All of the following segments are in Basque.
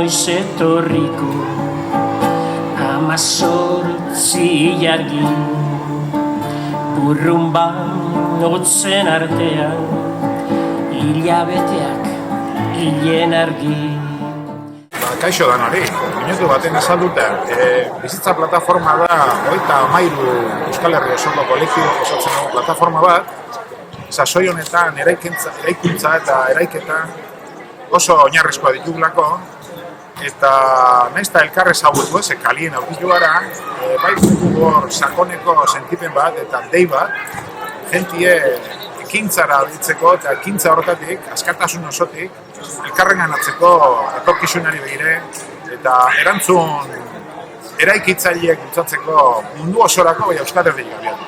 noiz etorriko amazortzi jargi burrumban otzen artean hilabeteak hilen argi. Kaixo danari, minutu baten azaldute, bizitza plataforma da 33 Euskal Herri osoko kolektibo osatzen dugu plataforma bat. Sasoi honetan eraikuntza eta eraiketa oso oinarrizkoa ditugulako, eta nahiz eta elkar ezagutu kalien aurkitu gara, bai dugu hor sakoneko sentipen bat eta dei bat, jentie ekintzara aditzeko eta ekintza horretatik, askatasun osotik, elkarrenganatzeko etorkizunari begire eta erantzun eraikitzaileek bultzatzeko mundu osorako bai Euskal Herria gabiatu.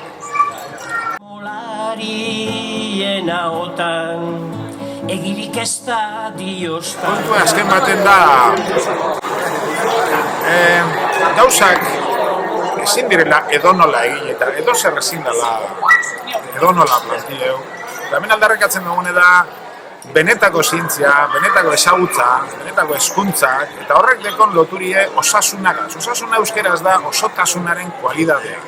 Molarien ahotan egirik ez da diostan. Kontua azken baten da gauzak ezin direla edonola egin eta edozer ezin dela edonola plantilleu. Eta hemen aldarrikatzen dugune da benetako zientzia, benetako ezagutza, benetako hezkuntzak eta horrek dekon loturie osasunagaz. Osasuna euskeraz da osotasunaren kualidadea.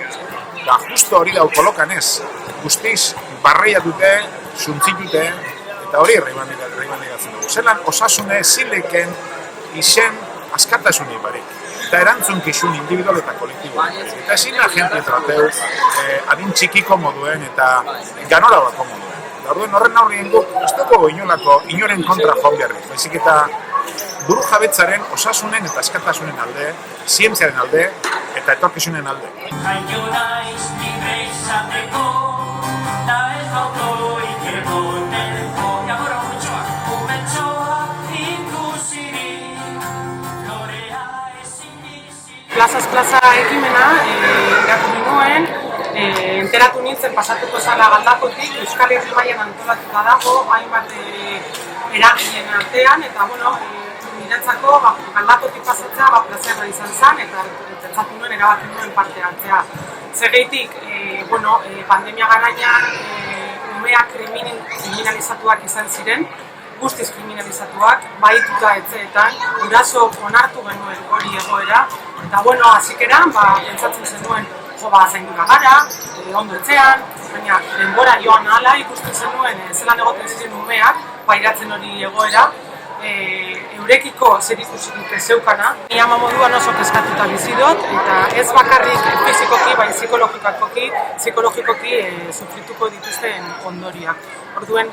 Da justo hori dau kolokan ez. Guztiz barreiatute, suntzitute eta hori erreibandikatzen dugu. Zelan osasune zileken izen askatasunei barik. Eta erantzunkizun individual eta kolektibo. Eta ezin da gente trateu adin txikiko moduen eta ganola bako moduen. Orduen horren aurrien guk ez dugu inoren kontra joan beharri. Baizik eta buru jabetzaren osasunen eta askatasunen alde, zientziaren alde eta etorkizunen alde. Jaio naiz libre izateko, da ez autoik egoteko. Jagora umetxoa ikusirik, lorea ezin bizi. Plazaz plaza ekimena irakurri nuen, enteratu nintzen pasatuko zala Galdakotik, Euskal Herri mailan antolatuta dago, hainbat eragileen artean, eta niretzako Galdakotik pasatzea plazerra izan zen, eta pentsatu nuen erabaki nuen parte hartzea. Zergaitik, pandemia garaian umeak kriminalizatuak izan ziren, guztiz kriminalizatuak, bahituta etxeetan, guraso onartu genuen hori egoera, eta hasikeran pentsatzen zenuen zaindura gara, ondo etxean, baina denbora joan ahala ikusten zenuen zelan egoten ziren umeak, pairatzen hori egoera, eurekiko zer ikusirik zeukana. Ni ama moduan oso kezkatuta bizi dut, eta ez bakarrik fizikoki, bai psikologikoki sufrituko dituzten ondoriak. Orduen,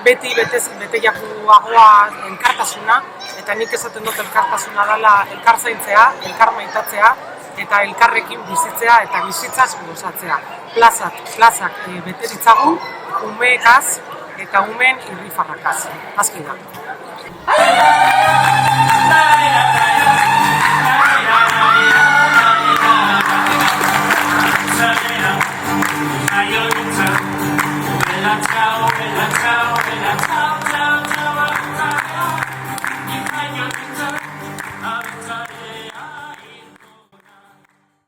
beti beteiagoa elkartasuna, eta nik esaten dut elkartasuna dela elkar zaintzea, elkar maitatzea, eta elkarrekin bizitzea eta bizitzaz gozatzea. Plazak bete ditzagun, umeekaz eta umen irrifarrakaz. Azki da.